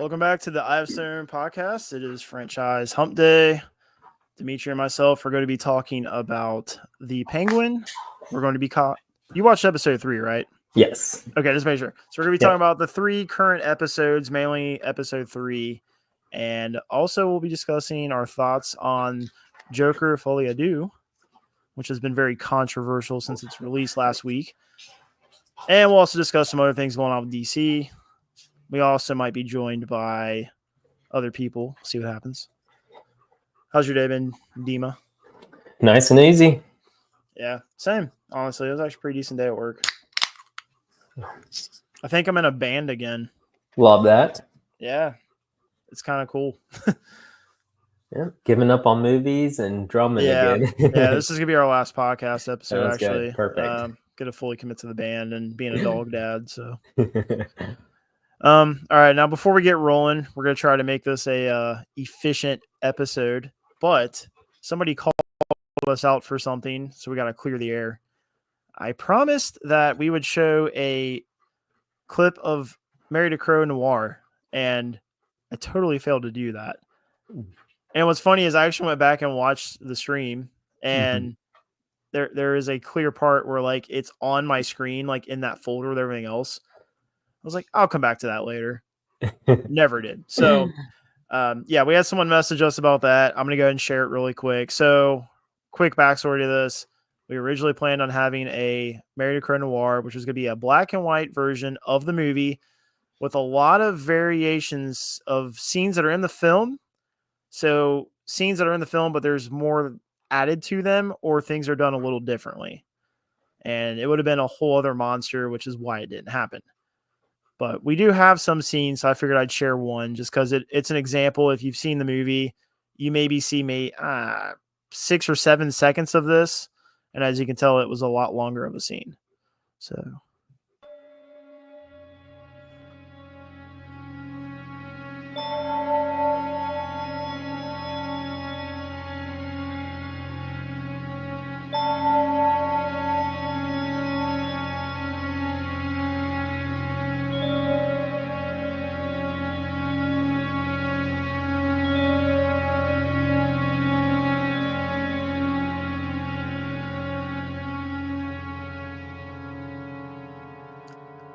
Welcome back to the I Have Stone podcast. It is franchise hump day. Dimitri and myself are going to be talking about the Penguin. We're going to be caught. You watched episode 3, right? Yes. Okay, just make sure. So we're going to be talking about the 3 current episodes, mainly episode 3. And also we'll be discussing our thoughts on Joker Folie à Deux, which has been very controversial since its release last week. And we'll also discuss some other things going on with DC. We also might be joined by other people. See what happens. How's your day been, Dima? Nice and easy. Yeah, same. Honestly, it was actually a pretty decent day at work. I think I'm in a band again. Love that. Yeah, it's kind of cool. Yeah, giving up on movies and drumming again. Yeah, this is gonna be our last podcast episode. Sounds actually, good. Perfect. Gonna fully commit to the band and being a dog dad. So, all right. Now, before we get rolling, we're gonna try to make this a efficient episode. But somebody called us out for something, so we got to clear the air. I promised that we would show a clip of Married to Crow Noir, and I totally failed to do that. And what's funny is I actually went back and watched the stream, and there is a clear part where like it's on my screen, like in that folder with everything else. I was like, I'll come back to that later. Never did. So, yeah, we had someone message us about that. I'm going to go ahead and share it really quick. So, quick backstory to this. We originally planned on having a Married to Crow Noir, which was going to be a black and white version of the movie with a lot of variations of scenes that are in the film. So, scenes that are in the film, but there's more added to them, or things are done a little differently. And it would have been a whole other monster, which is why it didn't happen. But we do have some scenes, so I figured I'd share one just because it's an example. If you've seen the movie, you maybe see 6 or 7 seconds of this. And as you can tell, it was a lot longer of a scene. So.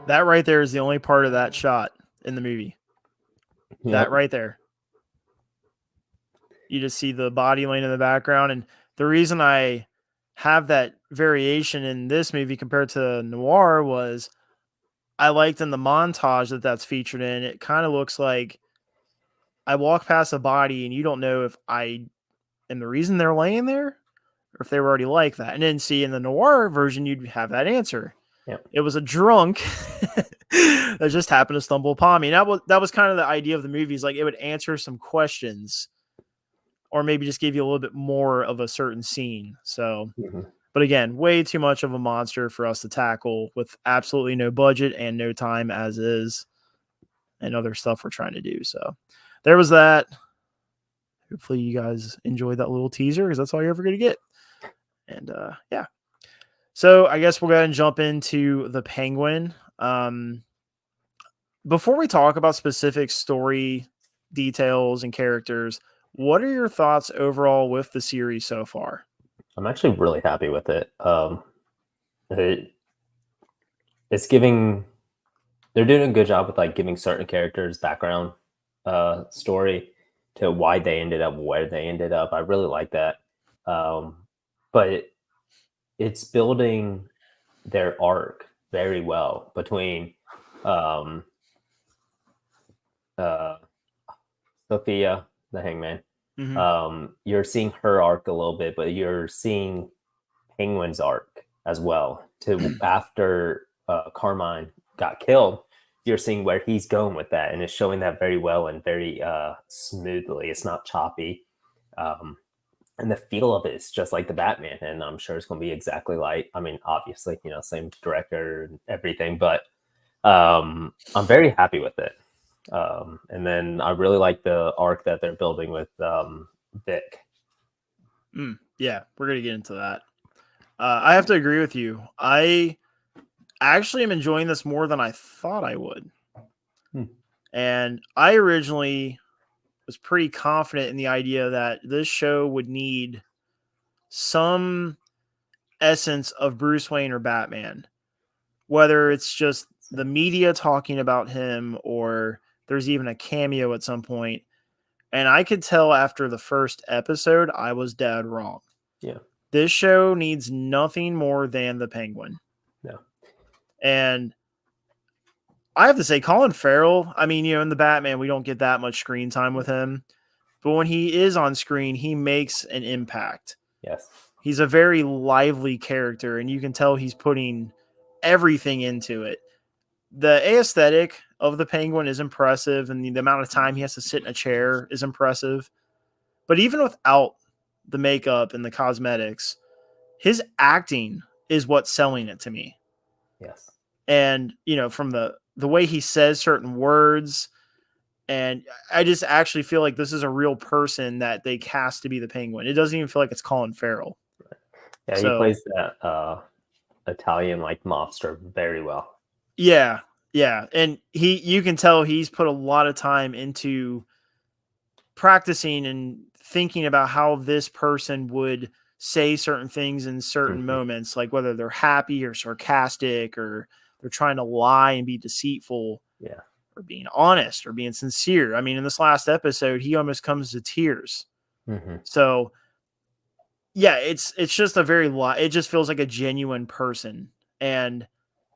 That right there is the only part of that shot in the movie. Yep. That right there. You just see the body laying in the background. And the reason I have that variation in this movie compared to Noir was I liked in the montage that's featured in, it kind of looks like I walk past a body and you don't know if I am the reason they're laying there or if they were already like that. And then see in the Noir version, you'd have that answer. Yep. It was a drunk that just happened to stumble upon me. And that was kind of the idea of the movie, is like it would answer some questions or maybe just give you a little bit more of a certain scene. So, but again, way too much of a monster for us to tackle with absolutely no budget and no time as is, and other stuff we're trying to do. So there was that. Hopefully you guys enjoyed that little teaser, because that's all you're ever going to get. And yeah. So I guess we'll go ahead and jump into the Penguin. Before we talk about specific story details and characters, what are your thoughts overall with the series so far? I'm actually really happy with it. It's giving, they're doing a good job with like giving certain characters background story to why they ended up where they ended up. I really like that. But it's building their arc very well between Sophia, the Hangman. You're seeing her arc a little bit, but you're seeing Penguin's arc as well. To after Carmine got killed, you're seeing where he's going with that, and it's showing that very well and very smoothly. It's not choppy. And the feel of it is just like the Batman, and I'm sure it's going to be exactly like, I mean, obviously, same director and everything, but I'm very happy with it. And then I really like the arc that they're building with Vic. Yeah, we're going to get into that. I have to agree with you. I actually am enjoying this more than I thought I would. And I originally was pretty confident in the idea that this show would need some essence of Bruce Wayne or Batman, whether it's just the media talking about him or there's even a cameo at some point. And I could tell after the first episode, I was dead wrong. Yeah. This show needs nothing more than the Penguin. No. And I have to say, Colin Farrell, I mean, in the Batman, we don't get that much screen time with him. But when he is on screen, he makes an impact. Yes. He's a very lively character, and you can tell he's putting everything into it. The aesthetic of the Penguin is impressive, and the amount of time he has to sit in a chair is impressive. But even without the makeup and the cosmetics, his acting is what's selling it to me. Yes. And, from the way he says certain words, and I just actually feel like this is a real person that they cast to be the Penguin. It doesn't even feel like it's Colin Farrell. Yeah, he plays that Italian mobster very well. Yeah, and you can tell he's put a lot of time into practicing and thinking about how this person would say certain things in certain moments, like whether they're happy or sarcastic or they're trying to lie and be deceitful. Yeah. Or being honest or being sincere. I mean, in this last episode, he almost comes to tears. So yeah, it's just it just feels like a genuine person. And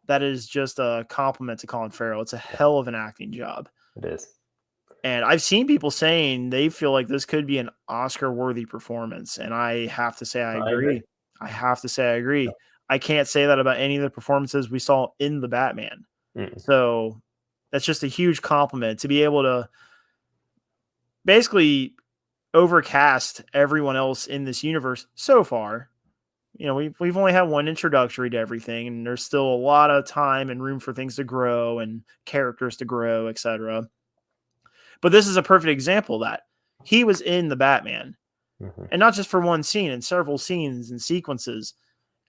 that is just a compliment to Colin Farrell. It's a hell of an acting job. It is. And I've seen people saying they feel like this could be an Oscar-worthy performance. And I have to say, I agree. I have to say, I agree. Yeah. I can't say that about any of the performances we saw in the Batman. So that's just a huge compliment to be able to basically overcast everyone else in this universe so far. We've only had one introductory to everything, and there's still a lot of time and room for things to grow and characters to grow, etc. But this is a perfect example of that. He was in the Batman, and not just for one scene, in several scenes and sequences.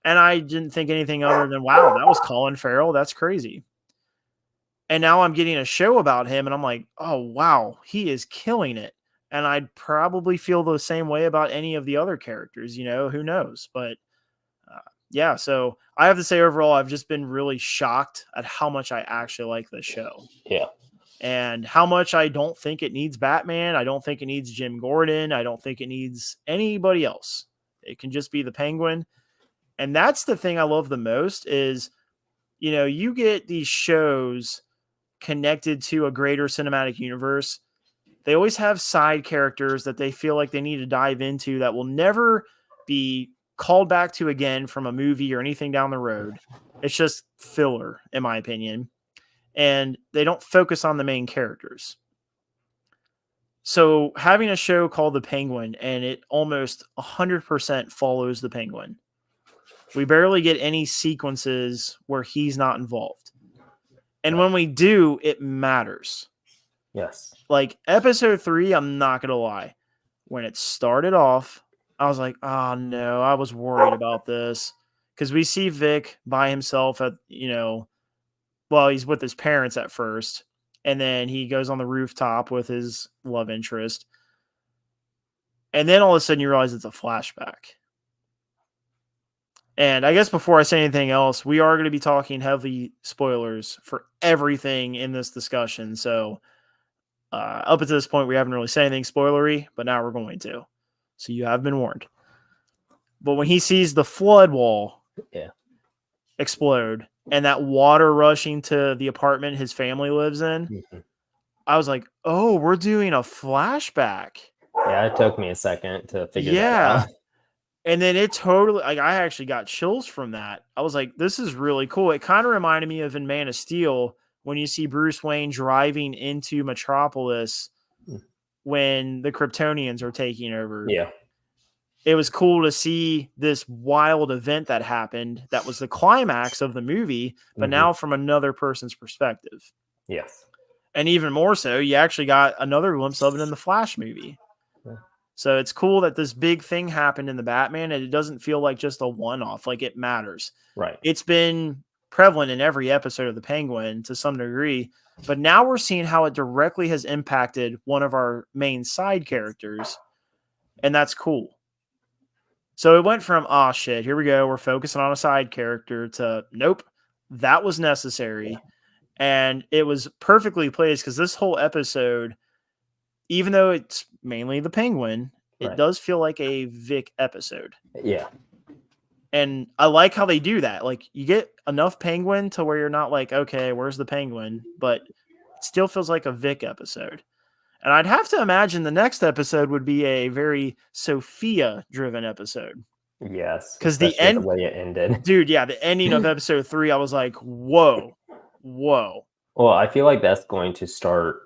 And I didn't think anything other than, wow, that was Colin Farrell. That's crazy. And now I'm getting a show about him, and I'm like, oh, wow, he is killing it. And I'd probably feel the same way about any of the other characters, who knows? But yeah, so I have to say overall, I've just been really shocked at how much I actually like this show. Yeah. And how much I don't think it needs Batman. I don't think it needs Jim Gordon. I don't think it needs anybody else. It can just be the Penguin. And that's the thing I love the most is, you get these shows connected to a greater cinematic universe. They always have side characters that they feel like they need to dive into that will never be called back to again from a movie or anything down the road. It's just filler, in my opinion. And they don't focus on the main characters. So having a show called The Penguin, and it almost 100% follows the Penguin. We barely get any sequences where he's not involved. And when we do, it matters. Yes. Like episode 3, I'm not going to lie. When it started off, I was like, oh no, I was worried about this. Because we see Vic by himself at, he's with his parents at first. And then he goes on the rooftop with his love interest. And then all of a sudden you realize it's a flashback. And I guess before I say anything else, we are going to be talking heavy spoilers for everything in this discussion. So up until this point, we haven't really said anything spoilery, but now we're going to. So you have been warned. But when he sees the flood wall explode and that water rushing to the apartment his family lives in, I was like, oh, we're doing a flashback. Yeah, it took me a second to figure that out. And then it totally, I actually got chills from that. I was like, this is really cool. It kind of reminded me of in Man of Steel when you see Bruce Wayne driving into Metropolis when the Kryptonians are taking over. Yeah. It was cool to see this wild event that happened. That was the climax of the movie, but now from another person's perspective. Yes. And even more so, you actually got another glimpse of it in the Flash movie. Yeah. So it's cool that this big thing happened in the Batman and it doesn't feel like just a one-off. Like it matters. Right. It's been prevalent in every episode of the Penguin to some degree, but now we're seeing how it directly has impacted one of our main side characters, and that's cool. So it went from, oh shit, here we go, we're focusing on a side character, to nope, that was necessary. And it was perfectly placed because this whole episode, even though it's mainly the Penguin, it does feel like a Vic episode. Yeah. And I like how they do that. Like, you get enough Penguin to where you're not like, okay, where's the Penguin? But it still feels like a Vic episode. And I'd have to imagine the next episode would be a very Sophia-driven episode. Yes. Because the way it ended. Dude, yeah, the ending of episode 3, I was like, whoa. Well, I feel like that's going to start,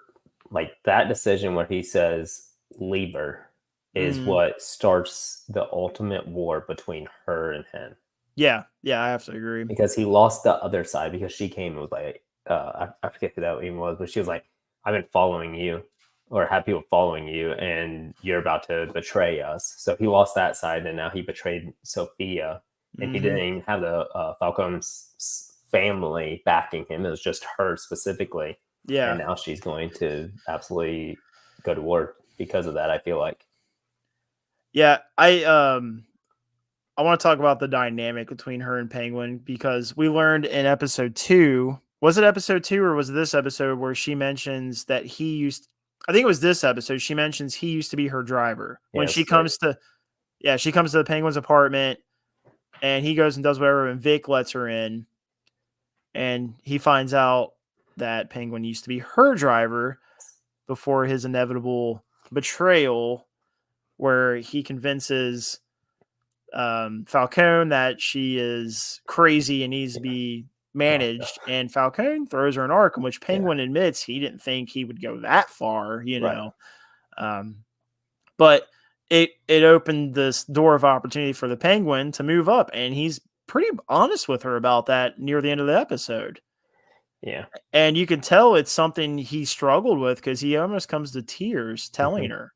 like, that decision where he says, leave her, is what starts the ultimate war between her and him. Yeah, I have to agree. Because he lost the other side, because she came and was like, I forget who that even was, but she was like, I've been following you, or have people following you, and you're about to betray us. So he lost that side, and now he betrayed Sophia, and he didn't even have the Falcone's family backing him. It was just her specifically. Yeah. And now she's going to absolutely go to war because of that, I feel like. Yeah, I want to talk about the dynamic between her and Penguin, because we learned in episode 2, was it episode 2 or was it this episode, where she mentions that I think it was this episode, she mentions he used to be her driver. When she comes to the Penguin's apartment, and he goes and does whatever, and Vic lets her in, and he finds out that Penguin used to be her driver before his inevitable betrayal, where he convinces Falcone that she is crazy and needs to be managed, and Falcone throws her an Arkham, which Penguin admits he didn't think he would go that far, you know. But it opened this door of opportunity for the Penguin to move up, and he's pretty honest with her about that near the end of the episode. Yeah. And you can tell it's something he struggled with, because he almost comes to tears telling her,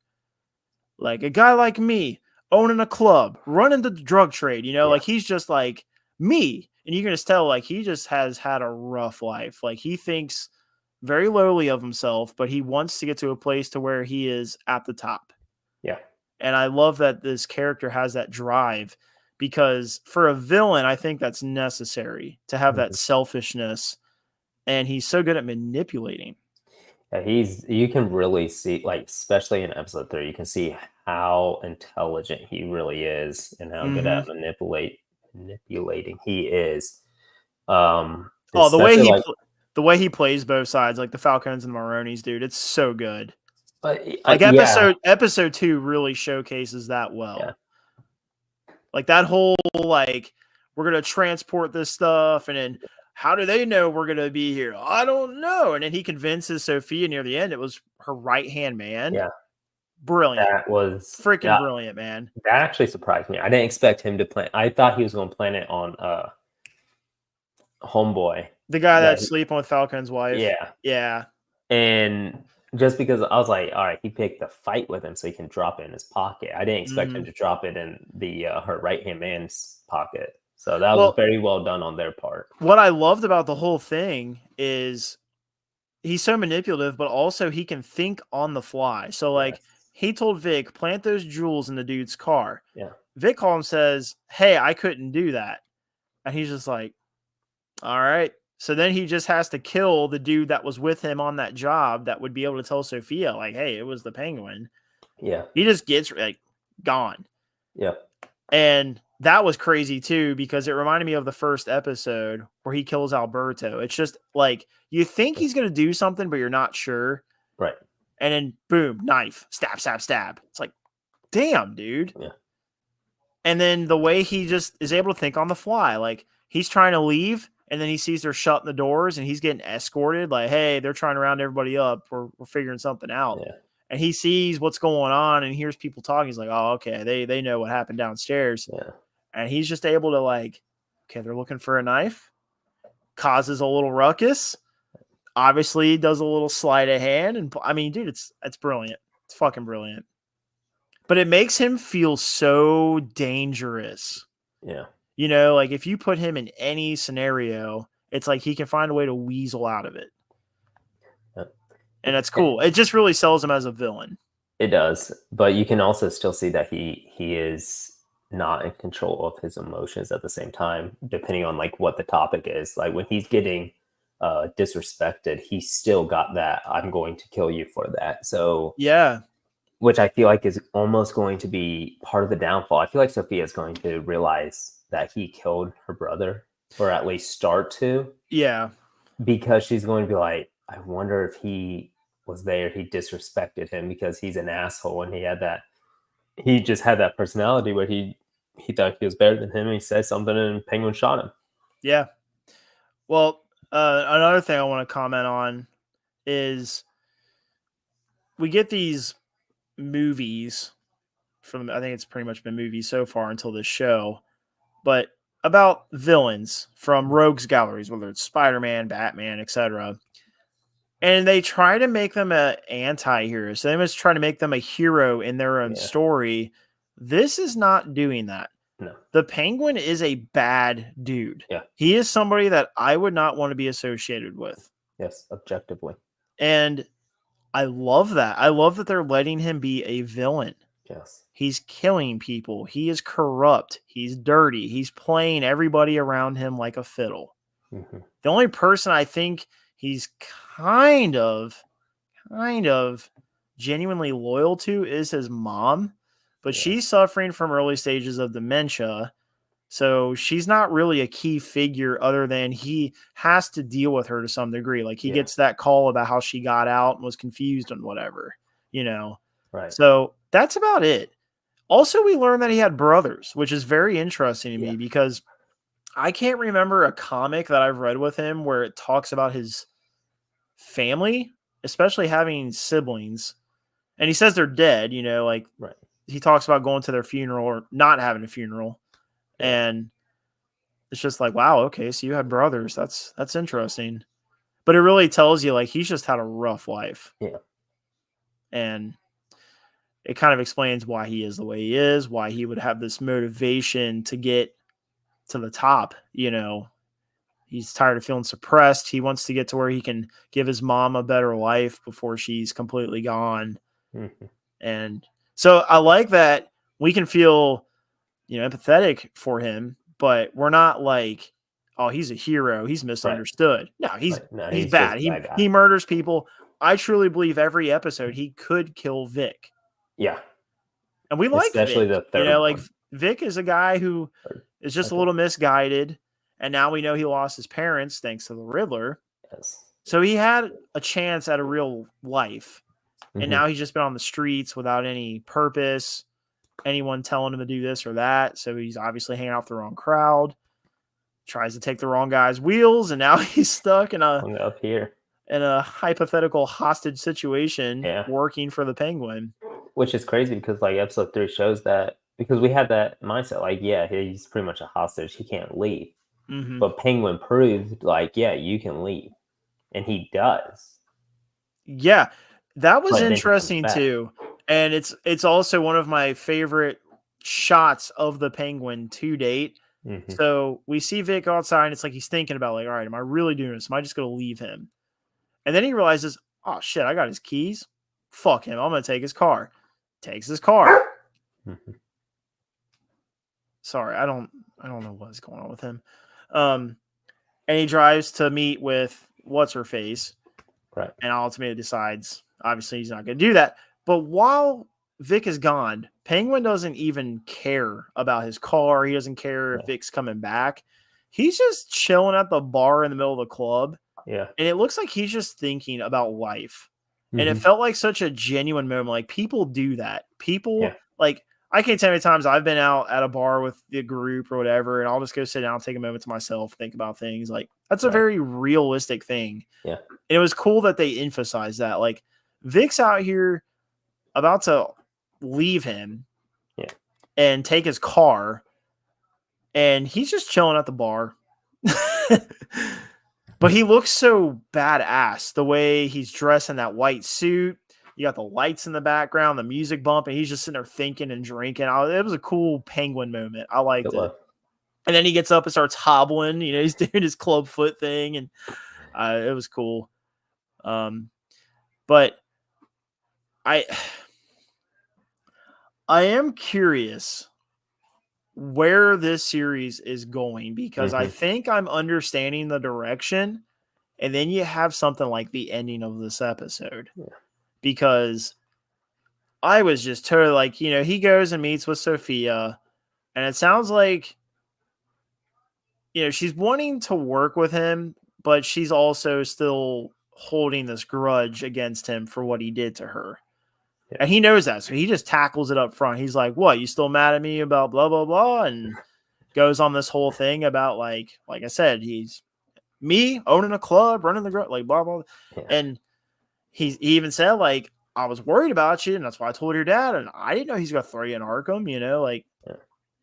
like, a guy like me owning a club, running the drug trade, like, he's just like me. And you can just tell, like, he just has had a rough life. Like, he thinks very lowly of himself, but he wants to get to a place to where he is at the top. Yeah. And I love that this character has that drive, because for a villain, I think that's necessary to have that selfishness. And he's so good at manipulating. Yeah, you can really see, like, especially in episode 3, you can see how intelligent he really is and how good at manipulating he is. The way he plays both sides, like the Falcons and the Maronis, dude, it's so good. Like, episode 2 really showcases that well. Yeah. Like, that whole, like, we're gonna transport this stuff, and then how do they know we're gonna be here? I don't know. And then he convinces Sophia near the end. It was her right-hand man. Yeah. Brilliant. That was freaking brilliant, man. That actually surprised me. I didn't expect him to plan. I thought he was going to plan it on Homeboy. The guy that's sleeping with Falcon's wife. Yeah. Yeah. And just because I was like, all right, he picked the fight with him so he can drop it in his pocket. I didn't expect him to drop it in the her right-hand man's pocket. So that was very well done on their part. What I loved about the whole thing is he's so manipulative, but also he can think on the fly. So, like, he told Vic, plant those jewels in the dude's car. Yeah. Vic calls and says, hey, I couldn't do that. And he's just like, all right. So then he just has to kill the dude that was with him on that job that would be able to tell Sophia, like, hey, it was the Penguin. Yeah. He just gets, like, gone. Yeah. And that was crazy too, because it reminded me of the first episode where he kills Alberto. It's just like, you think he's going to do something, but you're not sure. Right. And then boom, knife, stab, stab, stab. It's like, damn, dude. Yeah. And then the way he just is able to think on the fly, like, he's trying to leave, and then he sees they're shutting the doors, and he's getting escorted. Like, hey, they're trying to round everybody up. We're figuring something out. Yeah. And he sees what's going on and hears people talking. He's like, oh, okay, they know what happened downstairs. Yeah. And he's just able to, like, okay, they're looking for a knife. Causes a little ruckus. Obviously, does a little sleight of hand. And I mean, dude, it's brilliant. It's fucking brilliant. But it makes him feel so dangerous. Yeah. You know, like, if you put him in any scenario it's like he can find a way to weasel out of it. Yep. And that's cool. It just really sells him as a villain. It does, but you can also still see that he is not in control of his emotions at the same time, depending on like what the topic is. Like when he's getting disrespected, he's still got that I'm going to kill you for that. So yeah, which I feel like is almost going to be part of the downfall. I feel like Sophia is going to realize that he killed her brother, or at least start to. Yeah, because she's going to be like, I wonder if he was there, he disrespected him because he's an asshole, and he just had that personality where he thought he was better than him, and he said something and Penguin shot him. Yeah. Well, another thing I want to comment on is we get these movies from, I think it's pretty much been movies so far until this show, but about villains from rogues galleries, whether it's Spider-Man, Batman, etc. And they try to make them an anti-hero. So they must try to make them a hero in their own story. This is not doing that. No. The Penguin is a bad dude. Yeah. He is somebody that I would not want to be associated with. Yes, objectively. And I love that. I love that they're letting him be a villain. Yes. He's killing people. He is corrupt. He's dirty. He's playing everybody around him like a fiddle. Mm-hmm. The only person I think he's kind of genuinely loyal to is his mom, but she's suffering from early stages of dementia. So she's not really a key figure other than he has to deal with her to some degree. Like he gets that call about how she got out and was confused and whatever, Right. So that's about it. Also, we learned that he had brothers, which is very interesting to me because I can't remember a comic that I've read with him where it talks about his family, especially having siblings. And he says they're dead, right. He talks about going to their funeral or not having a funeral. And it's just like, wow, okay, so you had brothers. That's interesting. But it really tells you like he's just had a rough life. Yeah. And it kind of explains why he is the way he is, why he would have this motivation to get to the top, He's tired of feeling suppressed. He wants to get to where he can give his mom a better life before she's completely gone. Mm-hmm. And so I like that we can feel, empathetic for him, but we're not like, oh, he's a hero. He's misunderstood. Right. No, he's bad. He murders people. I truly believe every episode he could kill Vic. Yeah. And we like especially Vic. the third one. Vic is a guy who is just a little misguided. And now we know he lost his parents thanks to the Riddler. Yes. So he had a chance at a real life. Mm-hmm. And now he's just been on the streets without any purpose, anyone telling him to do this or that. So he's obviously hanging out with the wrong crowd, tries to take the wrong guy's wheels, and now he's stuck in up here in a hypothetical hostage situation working for the Penguin. Which is crazy because like episode 3 shows that, because we had that mindset, like, he's pretty much a hostage. He can't leave. Mm-hmm. But Penguin proved like, you can leave. And he does. Yeah. That was interesting too. And it's also one of my favorite shots of the Penguin to date. Mm-hmm. So we see Vic outside and it's like he's thinking about like, all right, am I really doing this? Am I just going to leave him? And then he realizes, oh shit, I got his keys. Fuck him. I'm going to take his car. Takes his car. Mm-hmm. Sorry, I don't know what's going on with him. And he drives to meet with what's her face. Right. And ultimately decides, obviously, he's not going to do that. But while Vic is gone, Penguin doesn't even care about his car. He doesn't care if Vic's coming back. He's just chilling at the bar in the middle of the club. Yeah. And it looks like he's just thinking about life. Mm-hmm. And it felt like such a genuine moment. Like people do that. People like, I can't tell you how many times I've been out at a bar with the group or whatever, and I'll just go sit down, take a moment to myself, think about things. Like that's a very realistic thing. Yeah. And it was cool that they emphasized that. Like Vic's out here about to leave him and take his car, and he's just chilling at the bar. But he looks so badass the way he's dressed in that white suit. You got the lights in the background, the music bumping. He's just sitting there thinking and drinking. It was a cool Penguin moment. I liked it. And then he gets up and starts hobbling. You know, he's doing his club foot thing, and it was cool. But I am curious where this series is going, because I think I'm understanding the direction, and then you have something like the ending of this episode. Yeah. Because I was just totally like, you know, he goes and meets with Sophia, and it sounds like, you know, she's wanting to work with him, but she's also still holding this grudge against him for what he did to her. Yeah. And he knows that. So he just tackles it up front. He's like, what, you still mad at me about blah, blah, blah? And goes on this whole thing about like I said, he's me owning a club, running the like blah, blah. Yeah. And he even said, like, I was worried about you, and that's why I told your dad, and I didn't know he's going to throw you in Arkham, you know, like,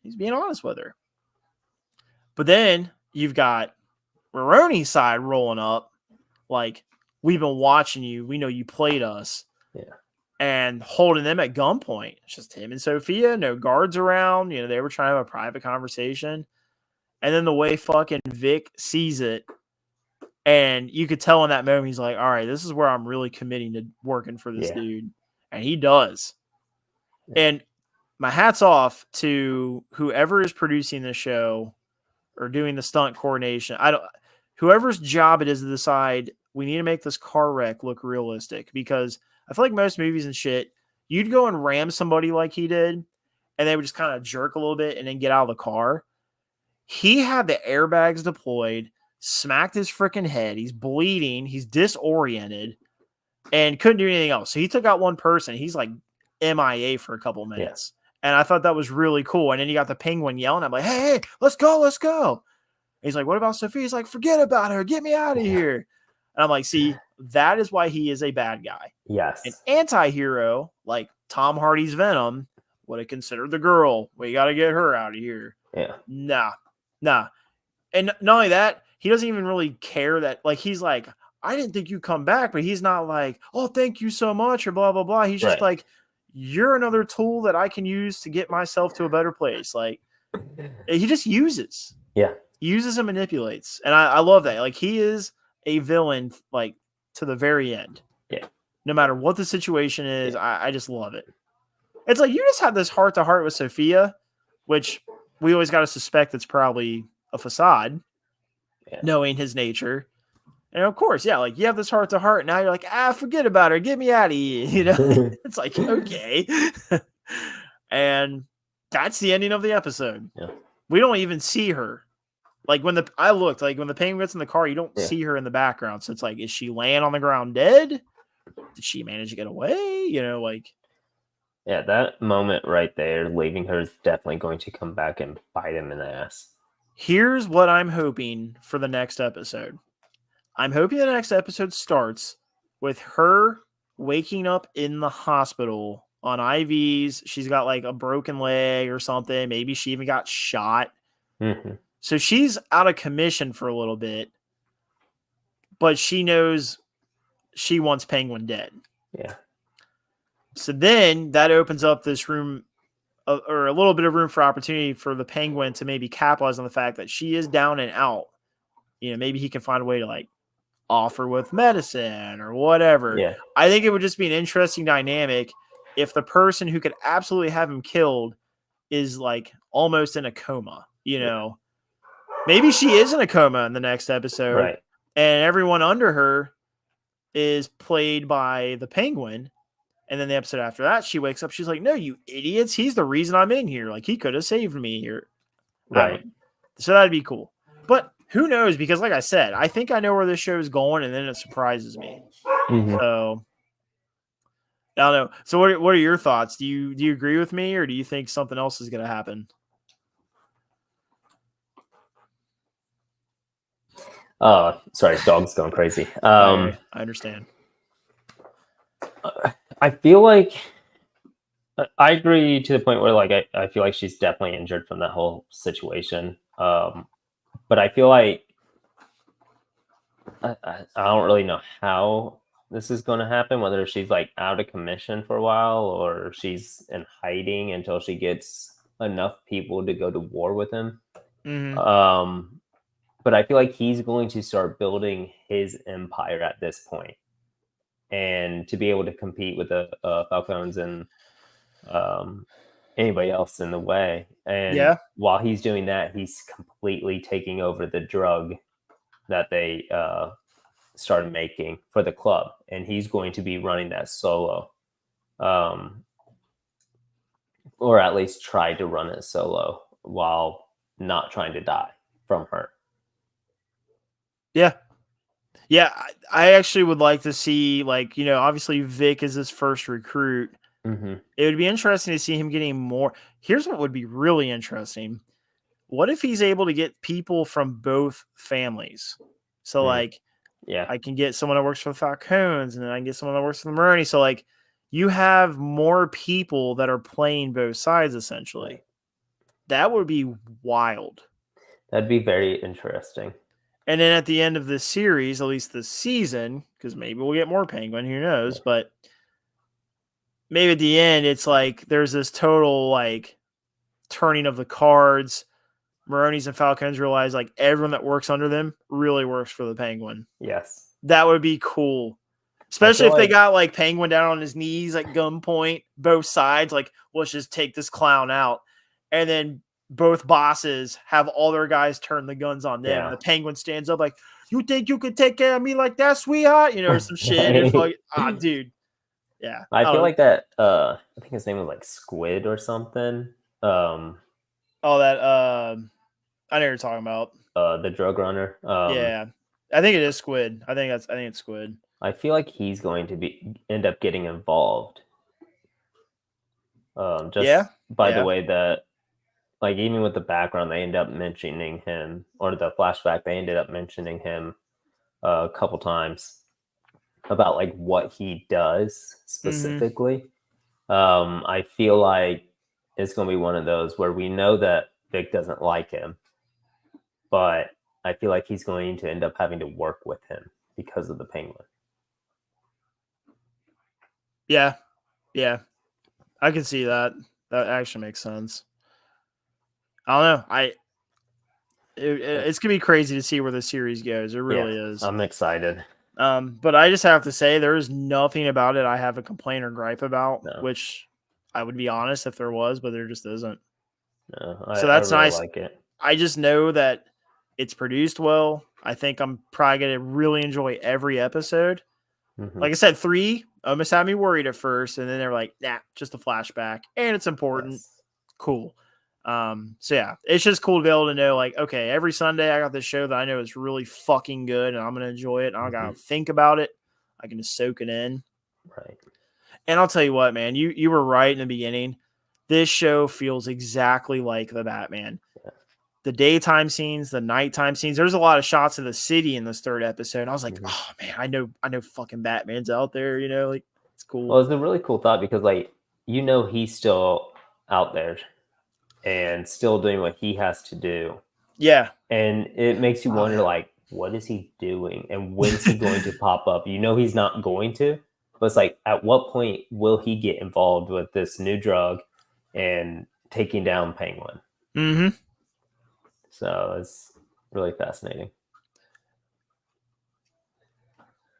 he's being honest with her. But then you've got Maroni's side rolling up, like, we've been watching you, we know you played us, and holding them at gunpoint. It's just him and Sophia, no guards around, you know, they were trying to have a private conversation, and then the way fucking Vic sees it, and you could tell in that moment, he's like, all right, this is where I'm really committing to working for this dude. And he does. Yeah. And my hat's off to whoever is producing the show or doing the stunt coordination. Whoever's job it is to decide, we need to make this car wreck look realistic, because I feel like most movies and shit, you'd go and ram somebody like he did, and they would just kind of jerk a little bit and then get out of the car. He had the airbags deployed, smacked his freaking head. He's bleeding. He's disoriented and couldn't do anything else. So he took out one person. He's like MIA for a couple minutes. Yeah. And I thought that was really cool. And then you got the Penguin yelling. I'm like, hey, let's go. Let's go. And he's like, what about Sophia? He's like, forget about her. Get me out of here. And I'm like, see, that is why he is a bad guy. Yes. An anti-hero like Tom Hardy's Venom would have considered the girl. We got to get her out of here. Yeah. Nah. And not only that, he doesn't even really care that, like, he's like, I didn't think you'd come back, but he's not like, oh, thank you so much or blah, blah, blah. He's just like, you're another tool that I can use to get myself to a better place. Like, he just uses. Yeah. Uses and manipulates. And I love that. Like, he is a villain, like, to the very end. Yeah. No matter what the situation is, I just love it. It's like, you just have this heart-to-heart with Sophia, which we always got to suspect it's probably a facade. Yeah. Knowing his nature. And of course, like, you have this heart to heart. Now you're like, forget about her. Get me out of here. You know, it's like, okay. And that's the ending of the episode. Yeah. We don't even see her. Like, when the Penguin gets in the car, you don't see her in the background. So it's like, is she laying on the ground dead? Did she manage to get away? You know, like. Yeah, that moment right there, leaving her, is definitely going to come back and bite him in the ass. Here's what I'm hoping for the next episode. I'm hoping the next episode starts with her waking up in the hospital on IVs. She's got like a broken leg or something. Maybe she even got shot. Mm-hmm. So she's out of commission for a little bit, but she knows she wants Penguin dead. Yeah. So then that opens up this room, or a little bit of room for opportunity for the Penguin to maybe capitalize on the fact that she is down and out. You know, maybe he can find a way to like offer with medicine or whatever. Yeah. I think it would just be an interesting dynamic if the person who could absolutely have him killed is like almost in a coma, you know. Maybe she is in a coma in the next episode. Right. And everyone under her is played by the Penguin. And then the episode after that, she wakes up. She's like, no, you idiots. He's the reason I'm in here. Like, he could have saved me here. Right. So that'd be cool. But who knows? Because like I said, I think I know where this show is going, and then it surprises me. Mm-hmm. So I don't know. So what are your thoughts? Do you agree with me, or do you think something else is going to happen? Sorry, dog's going crazy. I understand. I feel like I agree to the point where like I feel like she's definitely injured from that whole situation. But I feel like I don't really know how this is going to happen, whether she's like out of commission for a while or she's in hiding until she gets enough people to go to war with him. But I feel like he's going to start building his empire at this point, and to be able to compete with the Falcons and anybody else in the way. And while he's doing that, he's completely taking over the drug that they started making for the club, and he's going to be running that solo, or at least try to run it solo while not trying to die from her. Yeah. I actually would like to see, like, obviously Vic is his first recruit. It would be interesting to see him getting more. Here's what would be really interesting. What if he's able to get people from both families? So, like, I can get someone that works for the Falcons, and then I can get someone that works for the Maroney. So, like, you have more people that are playing both sides, essentially. That would be wild. That'd be very interesting. And then at the end of this series, at least this season, because maybe we'll get more Penguin, who knows, but maybe at the end, it's like there's this total, like, turning of the cards. Maroney's and Falcons realize, like, everyone that works under them really works for the Penguin. Yes. That would be cool. Especially if they got, like, Penguin down on his knees at gunpoint, both sides, like, let's just take this clown out. And then both bosses have all their guys turn the guns on them. And the Penguin stands up like, you think you could take care of me like that, sweetheart? Or some shit. Like, dude. Yeah. I feel like that, I think his name was like Squid or something. I know what you're talking about. The drug runner. Yeah. I think it is Squid. I think it's Squid. I feel like he's going to end up getting involved. By the way that, like, even with the background, they end up mentioning him, or the flashback, they ended up mentioning him a couple times about, like, what he does specifically. I feel like it's going to be one of those where we know that Vic doesn't like him, but I feel like he's going to end up having to work with him because of the Penguin. Yeah. I can see that. That actually makes sense. I don't know. It's gonna be crazy to see where the series goes. It really is. I'm excited. But I just have to say there is nothing about it I have a complaint or gripe about, which I would be honest if there was, but there just isn't. No, so that's I really nice. Like it. I just know that it's produced well. I think I'm probably gonna really enjoy every episode. Like I said, 3 almost had me worried at first, and then they're like, nah, just a flashback, and it's important. Yes. Cool. So yeah, it's just cool to be able to know, like, okay, every Sunday I got this show that I know is really fucking good and I'm going to enjoy it. And I got to think about it. I can just soak it in. Right. And I'll tell you what, man, you were right in the beginning. This show feels exactly like the Batman. Yeah. The daytime scenes, the nighttime scenes. There's a lot of shots of the city in this 3rd episode. I was like, oh man, I know fucking Batman's out there, like, it's cool. Well, it's a really cool thought because, like, he's still out there and still doing what he has to do. Yeah. And it makes you wonder, like, what is he doing? And when's he going to pop up? He's not going to. But it's like, at what point will he get involved with this new drug and taking down Penguin? So it's really fascinating.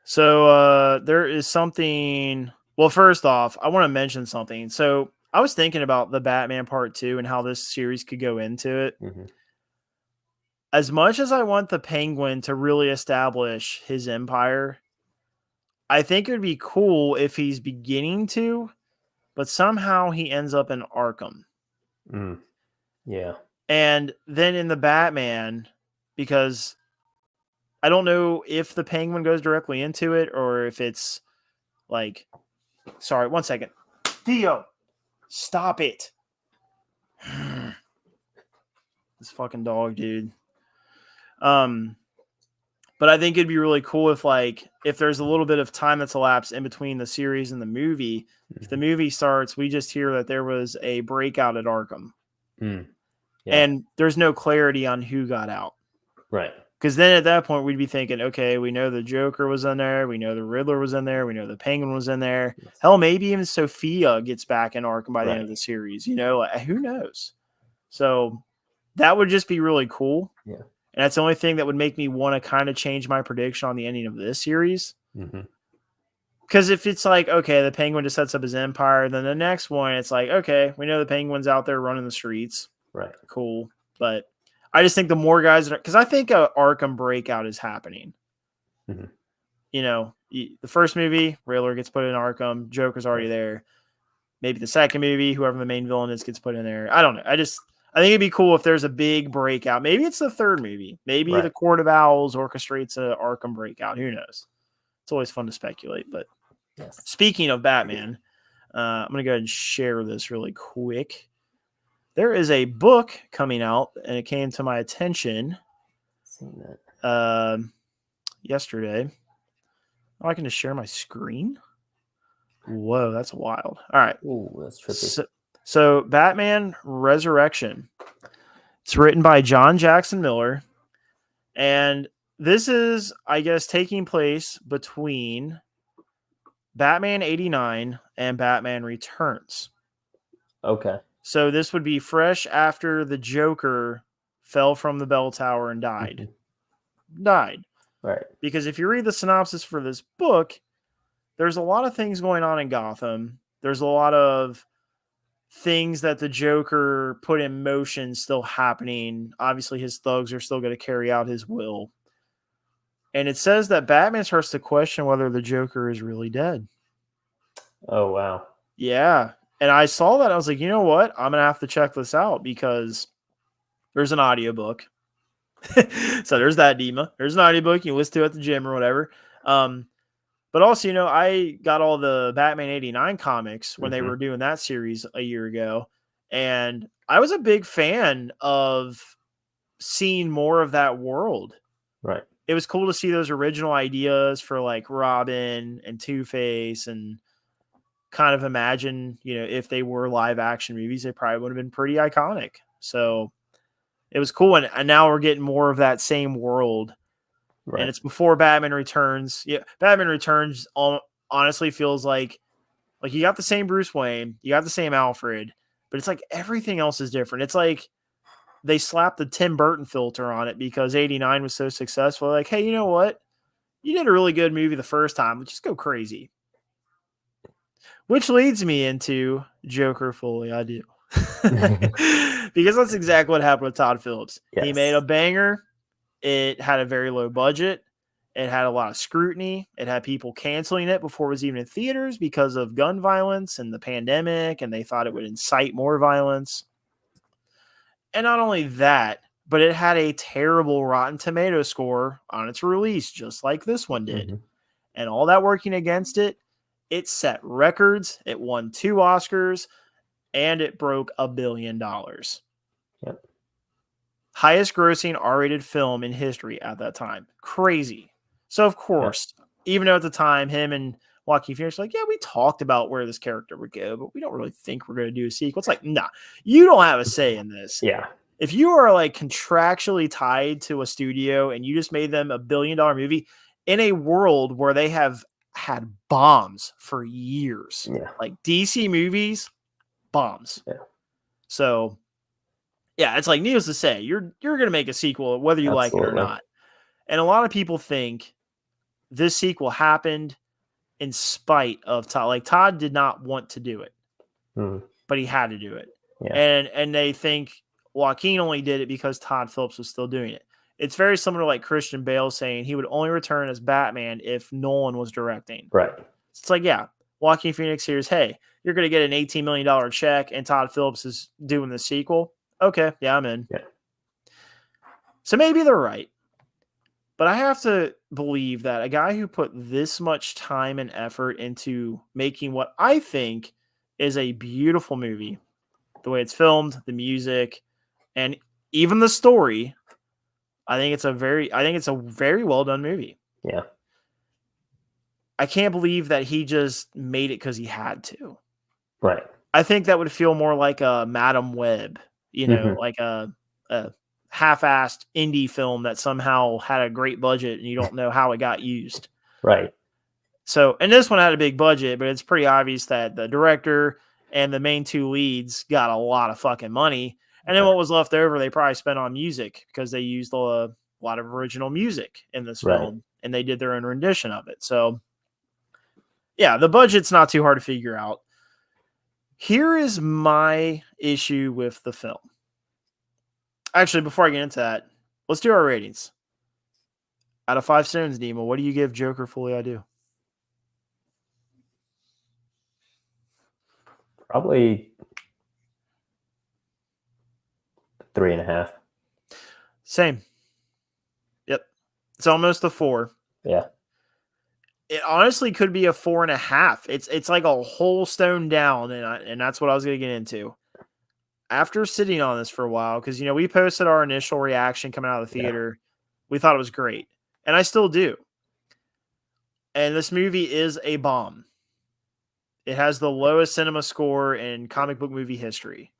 So there is something... Well, first off, I want to mention something. So I was thinking about the Batman Part 2 and how this series could go into it. As much as I want the Penguin to really establish his empire, I think it would be cool if he's beginning to, but somehow he ends up in Arkham. Yeah. And then in the Batman, because I don't know if the Penguin goes directly into it or if it's like... Sorry, 1 second. Theo! Stop it. This fucking dog, dude. But I think it'd be really cool if there's a little bit of time that's elapsed in between the series and the movie. If the movie starts, we just hear that there was a breakout at Arkham. Yeah. And there's no clarity on who got out. Right. Because then at that point, we'd be thinking, okay, we know the Joker was in there. We know the Riddler was in there. We know the Penguin was in there. Hell, maybe even Sophia gets back in Arkham by the end of the series. Who knows? So That would just be really cool. Yeah. And that's the only thing that would make me want to kind of change my prediction on the ending of this series. Because if it's like, okay, the Penguin just sets up his empire, then the next one, it's like, okay, we know the Penguin's out there running the streets. Right. Cool. But I just think the more guys, because I think a Arkham breakout is happening. You know, the first movie, Riddler gets put in Arkham, Joker's already there. Maybe the second movie, whoever the main villain is gets put in there. I don't know. I think it'd be cool if there's a big breakout. Maybe it's the third movie. Maybe the Court of Owls orchestrates a Arkham breakout. Who knows? It's always fun to speculate. But speaking of Batman, I'm going to go ahead and share this really quick. There is a book coming out, and it came to my attention yesterday. Oh, I can just share my screen? Whoa, that's wild. All right. Ooh, that's trippy. So Batman Resurrection. It's written by John Jackson Miller. And this is, I guess, taking place between Batman 89 and Batman Returns. Okay. So this would be fresh after the Joker fell from the bell tower and died. Right. Because if you read the synopsis for this book, there's a lot of things going on in Gotham. There's a lot of things that the Joker put in motion still happening. Obviously, his thugs are still going to carry out his will. And it says that Batman starts to question whether the Joker is really dead. Oh, wow. Yeah. And I saw that. I was like, you know what? I'm going to have to check this out because there's an audiobook. So there's that, Dima. There's an audiobook you can listen to at the gym or whatever. But also, you know, I got all the Batman 89 comics when they were doing that series a year ago. And I was a big fan of seeing more of that world. Right. It was cool to see those original ideas for like Robin and Two-Face and kind of imagine, you know, if they were live action movies, they probably would have been pretty iconic. So it was cool. And now we're getting more of that same world. Right. And it's before Batman Returns. Yeah, Batman Returns honestly feels like you got the same Bruce Wayne, you got the same Alfred, but it's like everything else is different. It's like they slapped the Tim Burton filter on it because 89 was so successful. Like, hey, you know what? You did a really good movie the first time. Let's just go crazy. Which leads me into Joker Fully I Do. Because that's exactly what happened with Todd Phillips. Yes. He made a banger. It had a very low budget. It had a lot of scrutiny. It had people canceling it before it was even in theaters because of gun violence and the pandemic, and they thought it would incite more violence. And not only that, but it had a terrible Rotten Tomatoes score on its release, just like this one did. And all that working against it, it set records. It won 2 Oscars, and it broke $1 billion. Yep. Highest grossing R-rated film in history at that time. Crazy. So, of course, even though at the time, him and Joaquin Phoenix were like, yeah, we talked about where this character would go, but we don't really think we're going to do a sequel. It's like, nah, you don't have a say in this. Yeah. If you are like contractually tied to a studio and you just made them $1 billion movie in a world where they have had bombs for years, like DC movies, bombs. Yeah. So, yeah, it's like needless to say, you're going to make a sequel whether you like it or not. And a lot of people think this sequel happened in spite of Todd. Like Todd did not want to do it, but he had to do it. Yeah. And they think Joaquin only did it because Todd Phillips was still doing it. It's very similar to like Christian Bale saying he would only return as Batman if Nolan was directing. Right. It's like, yeah, Joaquin Phoenix here's, hey, you're going to get an $18 million check and Todd Phillips is doing the sequel. Okay, yeah, I'm in. Yeah. So maybe they're right. But I have to believe that a guy who put this much time and effort into making what I think is a beautiful movie, the way it's filmed, the music, and even the story, I think it's a very well done movie. Yeah. I can't believe that he just made it because he had to. Right. I think that would feel more like a Madam Web, you know, like a half-assed indie film that somehow had a great budget and you don't know how it got used. Right. So, and this one had a big budget, but it's pretty obvious that the director and the main 2 leads got a lot of fucking money. And then what was left over, they probably spent on music because they used a lot of original music in this film, and they did their own rendition of it. So, yeah, the budget's not too hard to figure out. Here is my issue with the film. Actually, before I get into that, let's do our ratings. Out of 5 stones, Dima, what do you give Joker Fully I Do? Probably 3.5. Same. Yep. It's almost a 4. Yeah. It honestly could be a 4.5. It's like a whole stone down, and that's what I was going to get into. After sitting on this for a while, because we posted our initial reaction coming out of the theater, we thought it was great, and I still do. And this movie is a bomb. It has the lowest cinema score in comic book movie history.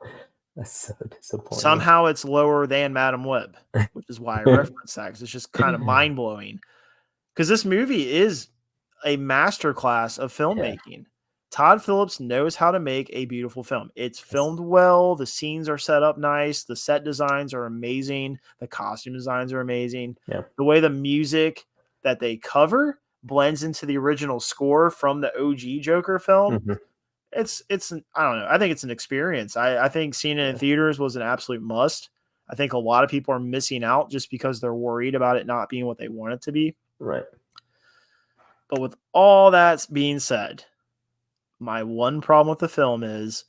That's so disappointing. Somehow it's lower than Madam Web, which is why I reference that, because it's just kind of mind blowing. Because this movie is a masterclass of filmmaking. Yeah. Todd Phillips knows how to make a beautiful film. It's filmed well. The scenes are set up nice. The set designs are amazing. The costume designs are amazing. Yeah. The way the music that they cover blends into the original score from the OG Joker film. Mm-hmm. It's I don't know. I think it's an experience. I think seeing it in theaters was an absolute must. I think a lot of people are missing out just because they're worried about it not being what they want it to be. Right. But with all that being said, my one problem with the film is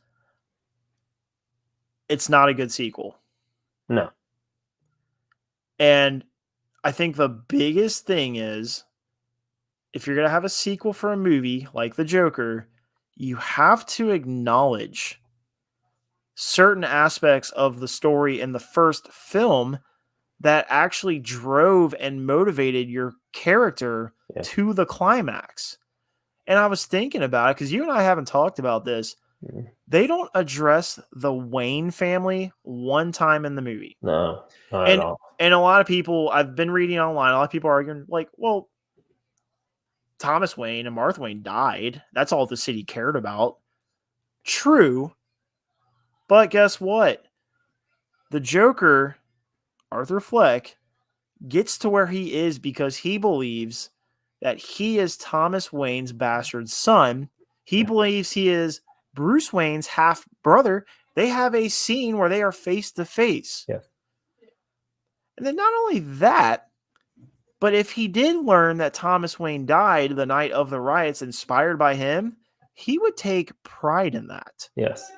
it's not a good sequel. No. And I think the biggest thing is if you're going to have a sequel for a movie like The Joker, you have to acknowledge certain aspects of the story in the first film that actually drove and motivated your character to the climax. And I was thinking about it because you and I haven't talked about this. They don't address the Wayne family one time in the movie. No, not at all. And a lot of people, I've been reading online, a lot of people are arguing like, well, Thomas Wayne and Martha Wayne died. That's all the city cared about. True. But guess what? The Joker, Arthur Fleck, gets to where he is because he believes that he is Thomas Wayne's bastard son. He believes he is Bruce Wayne's half brother. They have a scene where they are face to face. Yeah. And then not only that, but if he did learn that Thomas Wayne died the night of the riots inspired by him, he would take pride in that. Yes.